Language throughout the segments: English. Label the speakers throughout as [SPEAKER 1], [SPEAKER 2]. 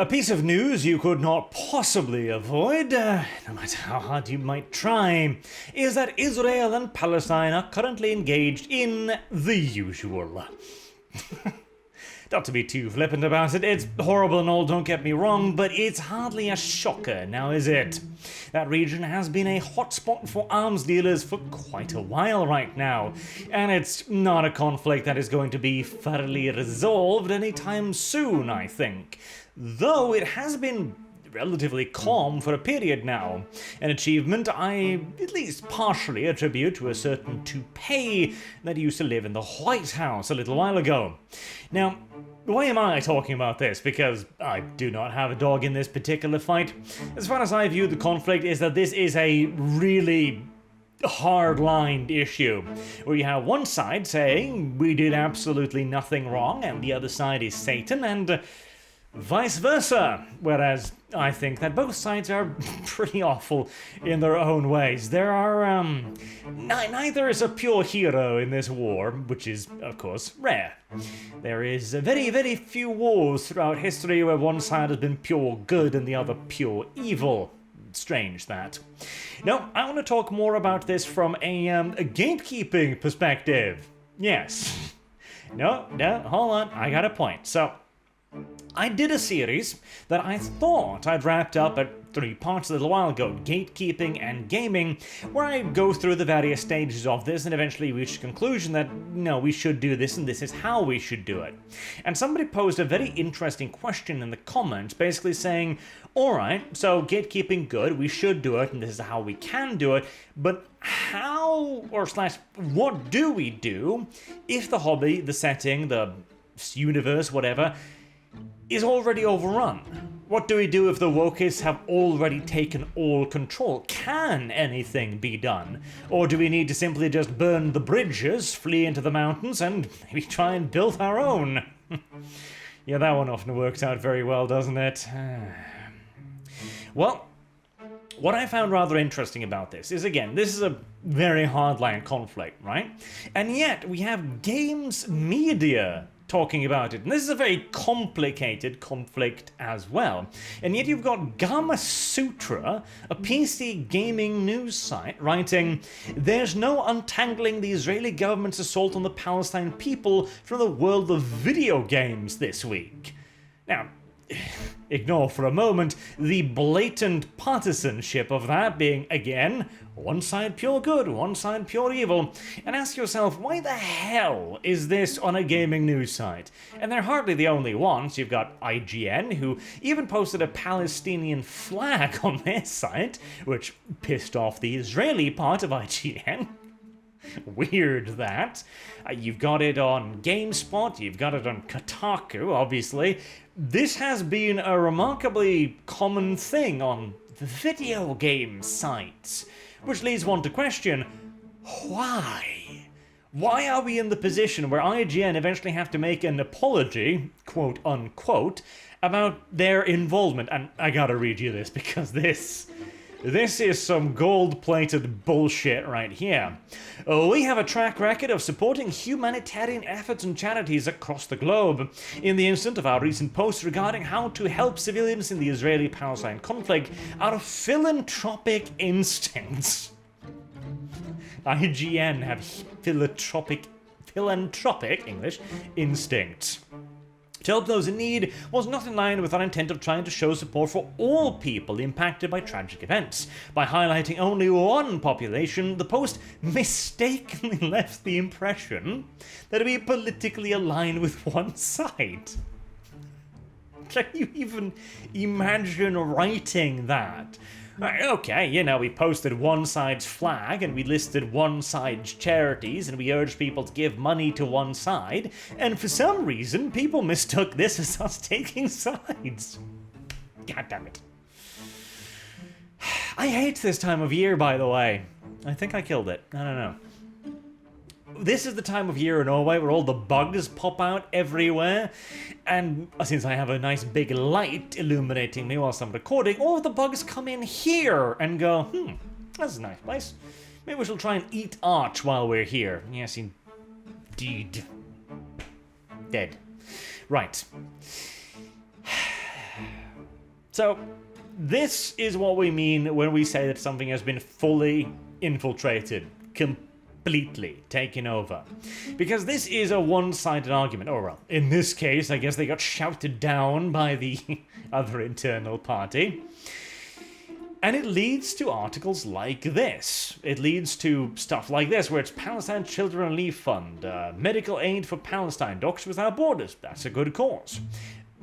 [SPEAKER 1] A piece of news you could not possibly avoid, no matter how hard you might try, is that Israel and Palestine are currently engaged in the usual. Not to be too flippant about it, it's horrible and all, don't get me wrong, but it's hardly a shocker now, is it? That region has been a hotspot for arms dealers for quite a while right now, and it's not a conflict that is going to be thoroughly resolved anytime soon, I think. Though it has been relatively calm for a period now, an achievement I at least partially attribute to a certain toupee that used to live in the White House a little while ago. Now, why am I talking about this? Because I do not have a dog in this particular fight. As far as I view the conflict is that this is a really hard-lined issue, where you have one side saying we did absolutely nothing wrong and the other side is Satan, and vice versa, whereas I think that both sides are pretty awful in their own ways. There are, neither is a pure hero in this war, which is, of course, rare. There is very, very few wars throughout history where one side has been pure good and the other pure evil. Strange, that. No, I want to talk more about this from a gatekeeping perspective. Yes. No, hold on, I got a point. So, I did a series that I thought I'd wrapped up at 3 parts a little while ago, gatekeeping and gaming, where I go through the various stages of this and eventually reach the conclusion that, no, we should do this and this is how we should do it. And somebody posed a very interesting question in the comments, basically saying, alright, so gatekeeping good, we should do it and this is how we can do it, but how, or slash, what do we do if the hobby, the setting, the universe, whatever, is already overrun? What do we do if the wokists have already taken all control? Can anything be done? Or do we need to simply just burn the bridges, flee into the mountains, and maybe try and build our own? Yeah, that one often works out very well, doesn't it? Well, what I found rather interesting about this is, again, this is a very hardline conflict, right? And yet, we have games media talking about it. And this is a very complicated conflict as well. And yet you've got Gamasutra, a PC gaming news site, writing, "There's no untangling the Israeli government's assault on the Palestine people from the world of video games this week." Now, ignore for a moment the blatant partisanship of that being, again, one side pure good, one side pure evil, and ask yourself, why the hell is this on a gaming news site? And they're hardly the only ones. You've got IGN, who even posted a Palestinian flag on their site, which pissed off the Israeli part of IGN. Weird, that. You've got it on GameSpot, you've got it on Kotaku, obviously. This has been a remarkably common thing on video game sites, which leads one to question, why? Why are we in the position where IGN eventually have to make an apology, quote unquote, about their involvement? And I gotta read you this, because this is some gold-plated bullshit right here. We have a track record of supporting humanitarian efforts and charities across the globe. In the instant of our recent post regarding how to help civilians in the Israeli-Palestine conflict, our philanthropic instincts. IGN have philanthropic English instincts. To help those in need was not in line with our intent of trying to show support for all people impacted by tragic events. By highlighting only one population, the post mistakenly left the impression that we politically align with one side. Can you even imagine writing that? Okay, you know, we posted one side's flag and we listed one side's charities and we urged people to give money to one side, and for some reason people mistook this as us taking sides. God damn it. I hate this time of year, by the way. I think I killed it. I don't know. This is the time of year in Norway where all the bugs pop out everywhere, and since I have a nice big light illuminating me whilst I'm recording, all of the bugs come in here and go, that's a nice place. Maybe we shall try and eat Arch while we're here. Yes, indeed. Dead. Right. So, this is what we mean when we say that something has been fully infiltrated, completely taken over. Because this is a one-sided argument. Or, well, in this case, I guess they got shouted down by the other internal party. And it leads to articles like this. It leads to stuff like this, where it's Palestine Children Relief Fund, medical aid for Palestine, Doctors Without Borders. That's a good cause.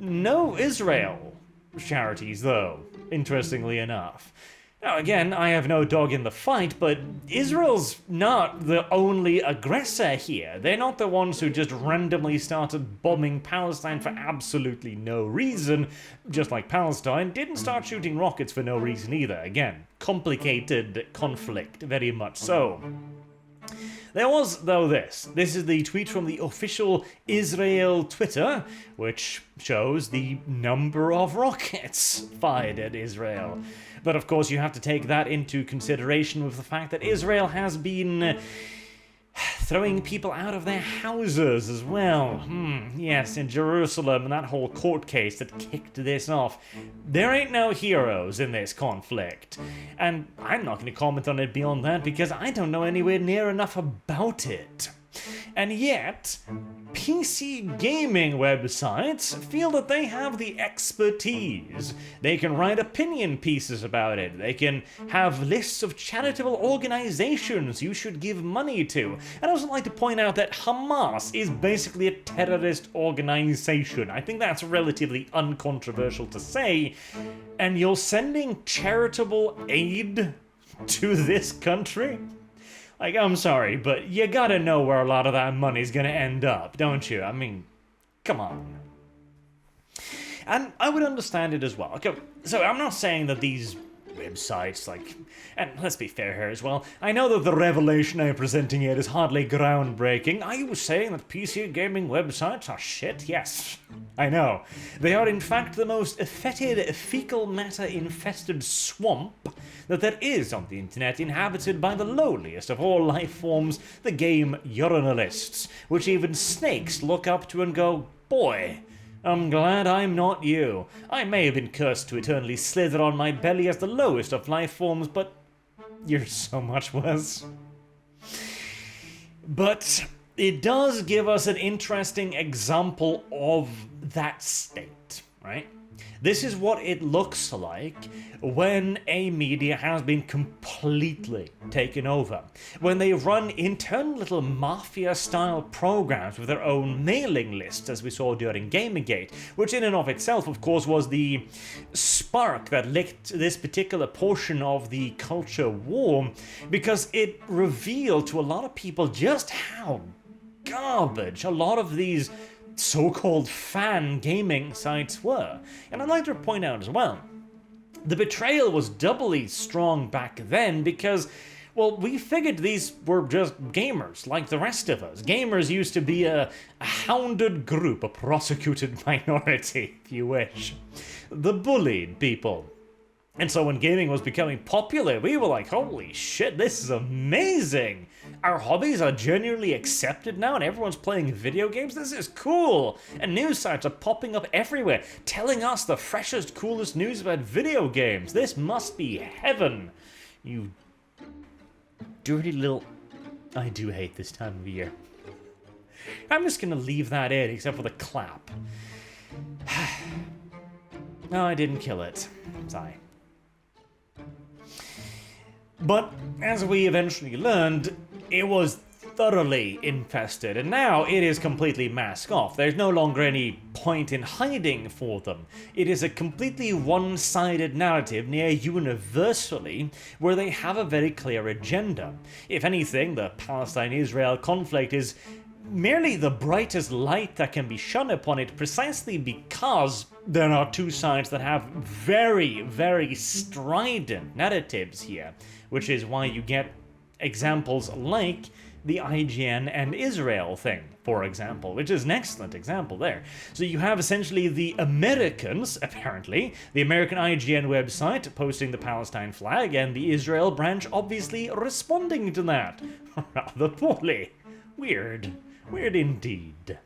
[SPEAKER 1] No Israel charities, though, interestingly enough. Now, again, I have no dog in the fight, but Israel's not the only aggressor here. They're not the ones who just randomly started bombing Palestine for absolutely no reason, just like Palestine didn't start shooting rockets for no reason either. Again, complicated conflict, very much so. There was, though, this. This is the tweet from the official Israel Twitter, which shows the number of rockets fired at Israel. But of course, you have to take that into consideration with the fact that Israel has been throwing people out of their houses as well. Yes, in Jerusalem, and that whole court case that kicked this off. There ain't no heroes in this conflict. And I'm not going to comment on it beyond that because I don't know anywhere near enough about it. And yet, PC gaming websites feel that they have the expertise. They can write opinion pieces about it. They can have lists of charitable organizations you should give money to. I'd also like to point out that Hamas is basically a terrorist organization. I think that's relatively uncontroversial to say. And you're sending charitable aid to this country? Like, I'm sorry, but you gotta know where a lot of that money's gonna end up, don't you? I mean, come on. And I would understand it as well. Okay, so I'm not saying that these websites, like, and let's be fair here as well, I know that the revelation I'm presenting here is hardly groundbreaking. I was saying that PC gaming websites are shit, yes. I know. They are in fact the most fetid, fecal matter-infested swamp that there is on the internet, inhabited by the lowliest of all life forms, the game urinalists, which even snakes look up to and go, boy, I'm glad I'm not you. I may have been cursed to eternally slither on my belly as the lowest of life forms, but you're so much worse. But it does give us an interesting example of that state, right? This is what it looks like when a media has been completely taken over. When they run internal little mafia-style programs with their own mailing lists, as we saw during Gamergate, which in and of itself, of course, was the spark that lit this particular portion of the culture war, because it revealed to a lot of people just how garbage a lot of these so-called fan gaming sites were. And I'd like to point out as well, the betrayal was doubly strong back then because, well, we figured these were just gamers like the rest of us. Gamers used to be a hounded group, a prosecuted minority, if you wish. The bullied people. And so when gaming was becoming popular, we were like, holy shit, this is amazing! Our hobbies are genuinely accepted now and everyone's playing video games? This is cool! And news sites are popping up everywhere, telling us the freshest, coolest news about video games. This must be heaven! You dirty little... I do hate this time of year. I'm just gonna leave that in, except for the clap. No, I didn't kill it. Sigh. But, as we eventually learned, it was thoroughly infested, and now it is completely masked off. There's no longer any point in hiding for them. It is a completely one-sided narrative near universally, where they have a very clear agenda. If anything, the Palestine-Israel conflict is merely the brightest light that can be shone upon it, precisely because there are two sides that have very, very strident narratives here, which is why you get examples like the IGN and Israel thing, for example, which is an excellent example there. So you have essentially the Americans, apparently, the American IGN website posting the Palestine flag, and the Israel branch obviously responding to that. Rather poorly. Weird. Weird indeed.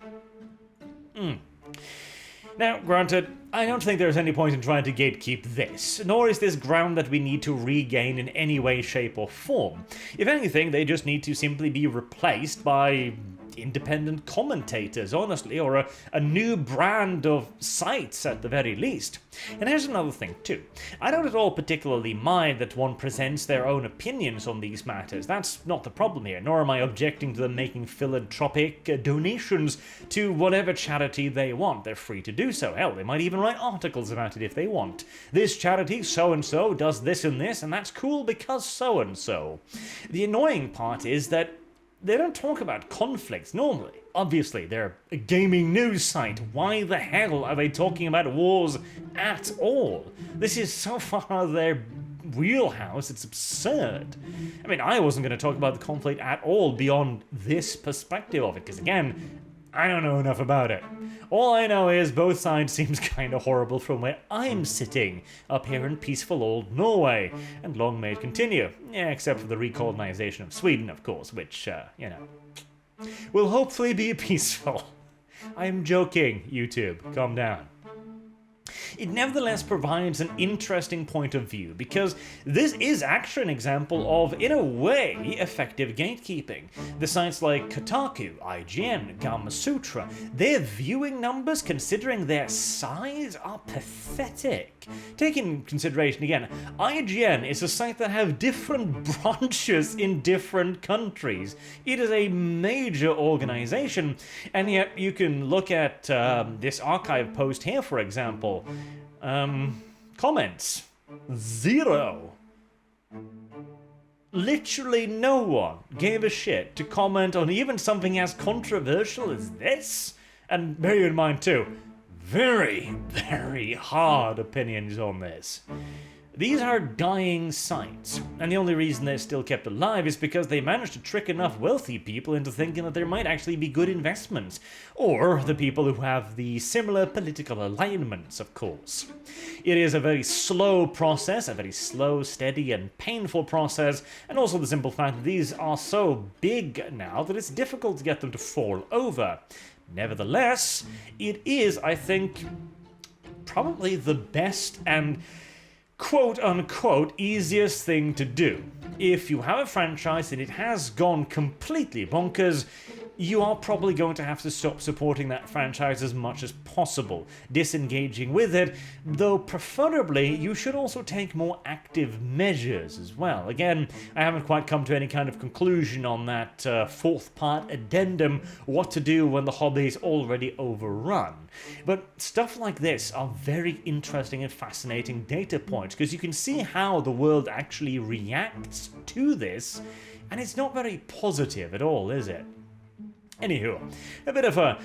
[SPEAKER 1] Now, granted, I don't think there's any point in trying to gatekeep this, nor is this ground that we need to regain in any way, shape, or form. If anything, they just need to simply be replaced by independent commentators, honestly, or a new brand of sites at the very least. And here's another thing too. I don't at all particularly mind that one presents their own opinions on these matters. That's not the problem here, nor am I objecting to them making philanthropic donations to whatever charity they want. They're free to do so. Hell, they might even write articles about it if they want. This charity, so-and-so, does this and this, and that's cool because so-and-so. The annoying part is that they don't talk about conflicts normally. Obviously, they're a gaming news site. Why the hell are they talking about wars at all? This is so far out of their wheelhouse, it's absurd. I mean, I wasn't going to talk about the conflict at all beyond this perspective of it, because again, I don't know enough about it. All I know is both sides seems kind of horrible from where I'm sitting, up here in peaceful old Norway, and long may it continue. Yeah, except for the recolonization of Sweden, of course, which, will hopefully be peaceful. I'm joking, YouTube. Calm down. It nevertheless provides an interesting point of view, because this is actually an example of, in a way, effective gatekeeping. The sites like Kotaku, IGN, Gamasutra, their viewing numbers, considering their size, are pathetic. Take in consideration again, IGN is a site that have different branches in different countries. It is a major organization, and yet you can look at this archive post here, for example. Comments. 0. Literally no one gave a shit to comment on even something as controversial as this. And bear in mind too, very, very hard opinions on this. These are dying sites, and the only reason they're still kept alive is because they managed to trick enough wealthy people into thinking that there might actually be good investments, or the people who have the similar political alignments, of course. It is a very slow process, a very slow, steady, and painful process, and also the simple fact that these are so big now that it's difficult to get them to fall over. Nevertheless, it is, I think, probably the best and quote-unquote easiest thing to do. If you have a franchise and it has gone completely bonkers, you are probably going to have to stop supporting that franchise as much as possible, disengaging with it, though preferably you should also take more active measures as well. Again, I haven't quite come to any kind of conclusion on that fourth part addendum, what to do when the hobby is already overrun. But stuff like this are very interesting and fascinating data points, because you can see how the world actually reacts to this, and it's not very positive at all, is it? Anywho, a bit of a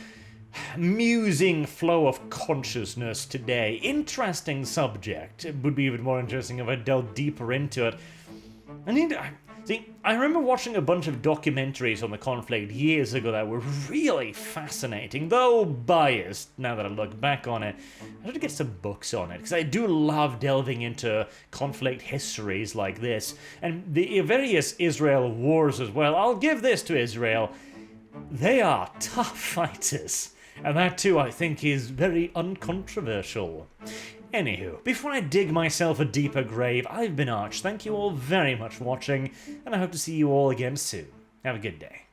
[SPEAKER 1] musing flow of consciousness today. Interesting subject. It would be even more interesting if I delved deeper into it. I remember watching a bunch of documentaries on the conflict years ago that were really fascinating, though biased, now that I look back on it. I should get some books on it, because I do love delving into conflict histories like this, and the various Israel wars as well. I'll give this to Israel. They are tough fighters, and that too I think is very uncontroversial. Anywho, before I dig myself a deeper grave, I've been Arch. Thank you all very much for watching, and I hope to see you all again soon. Have a good day.